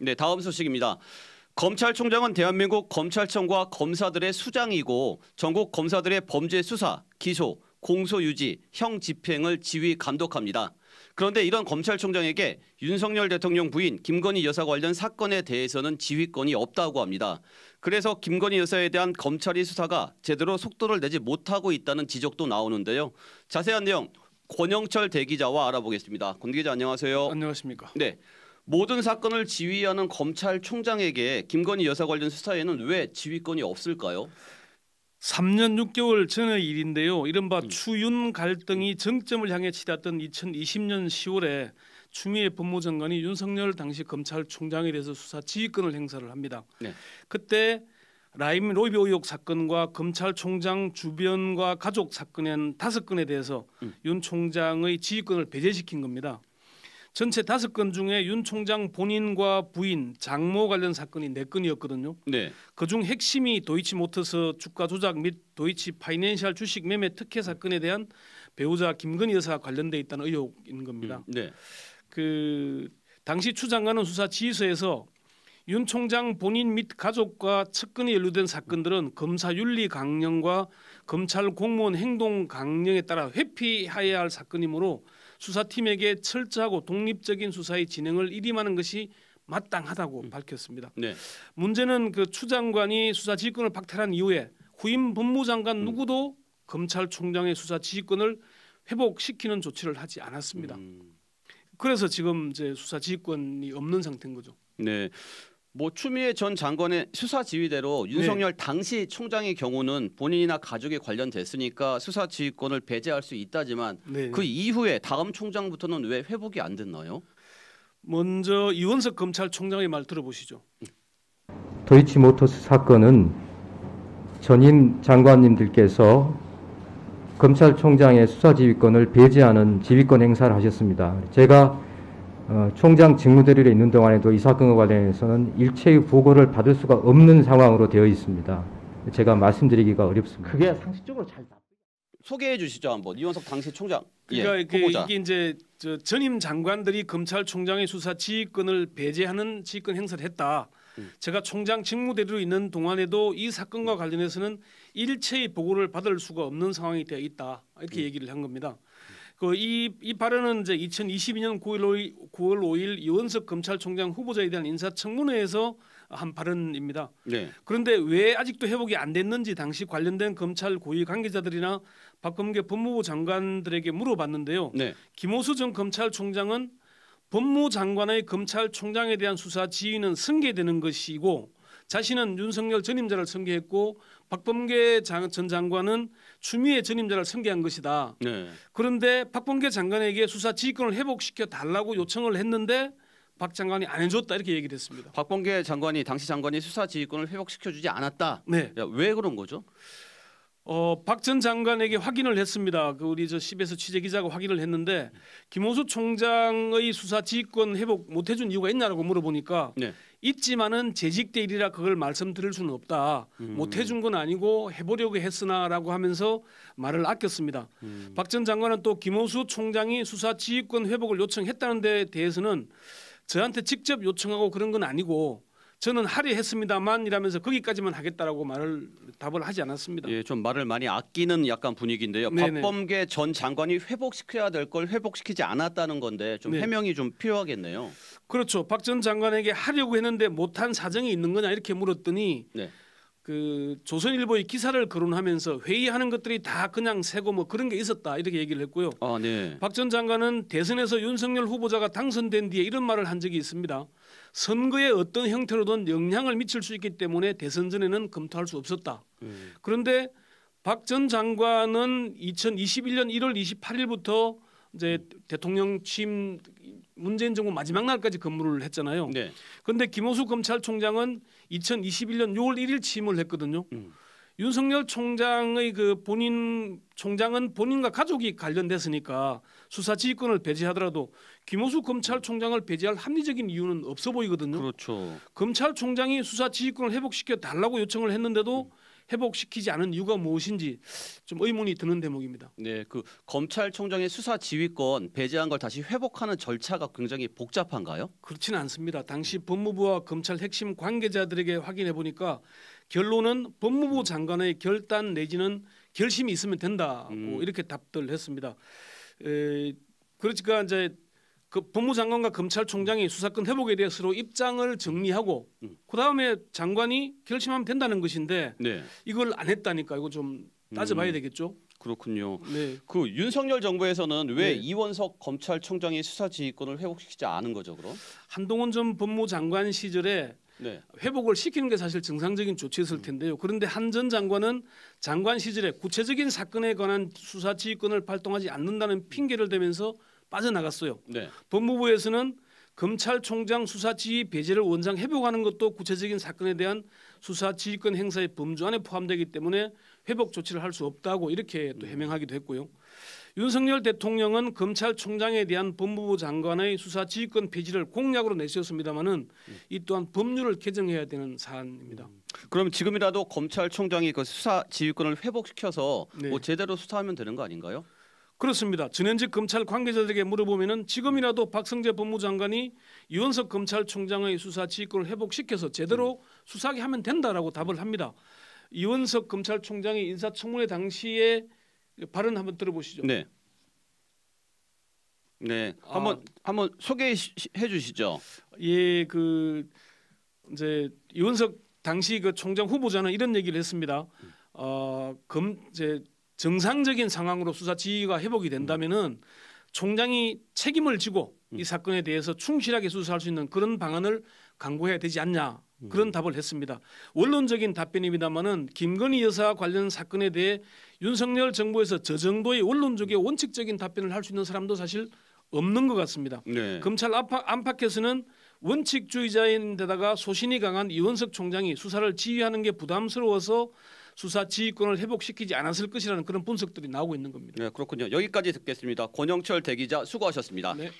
네, 다음 소식입니다. 검찰총장은 대한민국 검찰청과 검사들의 수장이고 전국 검사들의 범죄 수사, 기소, 공소 유지, 형 집행을 지휘 감독합니다. 그런데 이런 검찰총장에게 윤석열 대통령 부인 김건희 여사 관련 사건에 대해서는 지휘권이 없다고 합니다. 그래서 김건희 여사에 대한 검찰의 수사가 제대로 속도를 내지 못하고 있다는 지적도 나오는데요. 자세한 내용 권영철 대기자와 알아보겠습니다. 권 기자 안녕하세요. 안녕하십니까. 네, 모든 사건을 지휘하는 검찰총장에게 김건희 여사 관련 수사에는 왜 지휘권이 없을까요? 3년 6개월 전의 일인데요. 이른바 추윤 갈등이 정점을 향해 치닫던 2020년 10월에 추미애 법무장관이 윤석열 당시 검찰총장에 대해서 수사 지휘권을 행사를 합니다. 네. 그때 라임 로비 의혹 사건과 검찰총장 주변과 가족 사건엔 5건에 대해서 윤 총장의 지휘권을 배제시킨 겁니다. 전체 5건 중에 윤 총장 본인과 부인, 장모 관련 사건이 4건이었거든요. 네. 그중 핵심이 도이치모터스 주가 조작 및 도이치 파이낸셜 주식 매매 특혜 사건에 대한 배우자 김건희 여사가 관련돼 있다는 의혹인 겁니다. 네. 그 당시 추 장관은 수사 지휘서에서 윤 총장 본인 및 가족과 측근이 연루된 사건들은 검사 윤리 강령과 검찰 공무원 행동 강령에 따라 회피해야 할 사건이므로 수사팀에게 철저하고 독립적인 수사의 진행을 일임하는 것이 마땅하다고 밝혔습니다. 네. 문제는 그 추 장관이 수사 지휘권을 박탈한 이후에 후임 법무장관 누구도 검찰총장의 수사 지휘권을 회복시키는 조치를 하지 않았습니다. 그래서 지금 이제 수사 지휘권이 없는 상태인 거죠. 네. 뭐 추미애 전 장관의 수사 지휘대로 윤석열 당시 총장의 경우는 본인이나 가족에 관련됐으니까 수사 지휘권을 배제할 수 있다지만 그 이후에 다음 총장부터는 왜 회복이 안 됐나요? 먼저 이원석 검찰총장의 말 들어보시죠. 도이치모터스 사건은 전임 장관님들께서 검찰총장의 수사 지휘권을 배제하는 지휘권 행사를 하셨습니다. 제가 총장 직무대리에 있는 동안에도 이 사건과 관련해서는 일체의 보고를 받을 수가 없는 상황으로 되어 있습니다. 제가 말씀드리기가 어렵습니다. 그게 상식적으로 잘 소개해 주시죠 한번 이원석 당시 총장. 그러니까 예, 이게 이제 전임 장관들이 검찰총장의 수사 지휘권을 배제하는 지휘권 행사를 했다. 제가 총장 직무대리로 있는 동안에도 이 사건과 관련해서는 일체의 보고를 받을 수가 없는 상황이 되어 있다. 이렇게 얘기를 한 겁니다. 이 발언은 이제 2022년 9월 5일 이원석 검찰총장 후보자에 대한 인사청문회에서 한 발언입니다. 네. 그런데 왜 아직도 회복이 안 됐는지 당시 관련된 검찰 고위 관계자들이나 박범계 법무부 장관들에게 물어봤는데요. 네. 김호수 전 검찰총장은 법무장관의 검찰총장에 대한 수사 지휘는 승계되는 것이고 자신은 윤석열 전임자를 승계했고 박범계 전 장관은 추미애 전임자를 승계한 것이다. 네. 그런데 박범계 장관에게 수사 지휘권을 회복시켜 달라고 요청을 했는데 박 장관이 안 해줬다 이렇게 얘기를 했습니다. 박범계 장관이 당시 장관이 수사 지휘권을 회복시켜주지 않았다. 네. 야, 왜 그런 거죠? 박 전 장관에게 확인을 했습니다. 우리 CBS 취재 기자가 확인을 했는데 김호수 총장의 수사 지휘권 회복 못 해준 이유가 있냐라고 물어보니까 네. 있지만은 재직 때 일이라 그걸 말씀드릴 수는 없다. 못 해준 건 아니고 해보려고 했으나라고 하면서 말을 아꼈습니다. 박 전 장관은 또 김호수 총장이 수사 지휘권 회복을 요청했다는 데 대해서는 저한테 직접 요청하고 그런 건 아니고 저는 하려 했습니다만 이라면서 거기까지만 하겠다라고 답을 하지 않았습니다. 예, 좀 말을 많이 아끼는 약간 분위기인데요. 네네. 박범계 전 장관이 회복시켜야 될 걸 회복시키지 않았다는 건데 좀 해명이 좀 필요하겠네요. 그렇죠. 박 전 장관에게 하려고 했는데 못한 사정이 있는 거냐 이렇게 물었더니 네. 그 조선일보의 기사를 거론하면서 회의하는 것들이 다 그냥 새고 뭐 그런 게 있었다 이렇게 얘기를 했고요. 아, 네. 박 전 장관은 대선에서 윤석열 후보자가 당선된 뒤에 이런 말을 한 적이 있습니다. 선거에 어떤 형태로든 영향을 미칠 수 있기 때문에 대선 전에는 검토할 수 없었다. 그런데 박 전 장관은 2021년 1월 28일부터 이제 대통령 취임 문재인 정부 마지막 날까지 근무를 했잖아요. 네. 그런데 김호수 검찰총장은 2021년 6월 1일 취임을 했거든요. 윤석열 총장의 총장은 본인과 가족이 관련됐으니까 수사 지휘권을 배제하더라도 김호수 검찰총장을 배제할 합리적인 이유는 없어 보이거든요. 그렇죠. 검찰총장이 수사 지휘권을 회복시켜 달라고 요청을 했는데도 회복시키지 않은 이유가 무엇인지 좀 의문이 드는 대목입니다. 네, 그 검찰총장의 수사 지휘권 배제한 걸 다시 회복하는 절차가 굉장히 복잡한가요? 그렇지는 않습니다. 당시 법무부와 검찰 핵심 관계자들에게 확인해 보니까 결론은 법무부 장관의 결단 내지는 결심이 있으면 된다고 이렇게 답들 했습니다. 그러니까 이제 그 법무장관과 검찰총장이 수사권 회복에 대해 서로 입장을 정리하고 그 다음에 장관이 결심하면 된다는 것인데 네, 이걸 안 했다니까 이거 좀 따져봐야 되겠죠. 그렇군요. 네. 그 윤석열 정부에서는 왜 네. 이원석 검찰총장의 수사 지휘권을 회복시키지 않은 거죠, 그럼? 한동훈 전 법무장관 시절에 네, 회복을 시키는 게 사실 정상적인 조치였을 텐데요. 그런데 한 전 장관은 장관 시절에 구체적인 사건에 관한 수사 지휘권을 발동하지 않는다는 핑계를 대면서 빠져나갔어요. 네, 법무부에서는 검찰총장 수사 지휘 배제를 원장 회복하는 것도 구체적인 사건에 대한 수사 지휘권 행사의 범주 안에 포함되기 때문에 회복 조치를 할 수 없다고 이렇게 또 해명하기도 했고요. 윤석열 대통령은 검찰총장에 대한 법무부 장관의 수사 지휘권 폐지를 공약으로 내세웠습니다마는 이 또한 법률을 개정해야 되는 사안입니다. 그럼 지금이라도 검찰총장이 그 수사 지휘권을 회복시켜서 네. 뭐 제대로 수사하면 되는 거 아닌가요? 그렇습니다. 전현직 검찰 관계자들에게 물어보면은 지금이라도 박성재 법무장관이 이원석 검찰총장의 수사 지휘권을 회복시켜서 제대로 수사하게 하면 된다라고 답을 합니다. 이원석 검찰총장이 인사청문회 당시에 발언 한번 들어보시죠. 네, 네, 한번 소개해 주시죠. 예, 그 이제 이원석 당시 그 총장 후보자는 이런 얘기를 했습니다. 이제 정상적인 상황으로 수사 지휘가 회복이 된다면은 총장이 책임을 지고 이 사건에 대해서 충실하게 수사할 수 있는 그런 방안을 강구해야 되지 않냐 그런 답을 했습니다. 원론적인 답변입니다만은 김건희 여사 관련 사건에 대해 윤석열 정부에서 저 정도의 원론적이고 원칙적인 답변을 할 수 있는 사람도 사실 없는 것 같습니다. 네, 검찰 안팎에서는 원칙주의자인데다가 소신이 강한 이원석 총장이 수사를 지휘하는 게 부담스러워서 수사 지휘권을 회복시키지 않았을 것이라는 그런 분석들이 나오고 있는 겁니다. 네, 그렇군요. 여기까지 듣겠습니다. 권영철 대기자 수고하셨습니다. 네.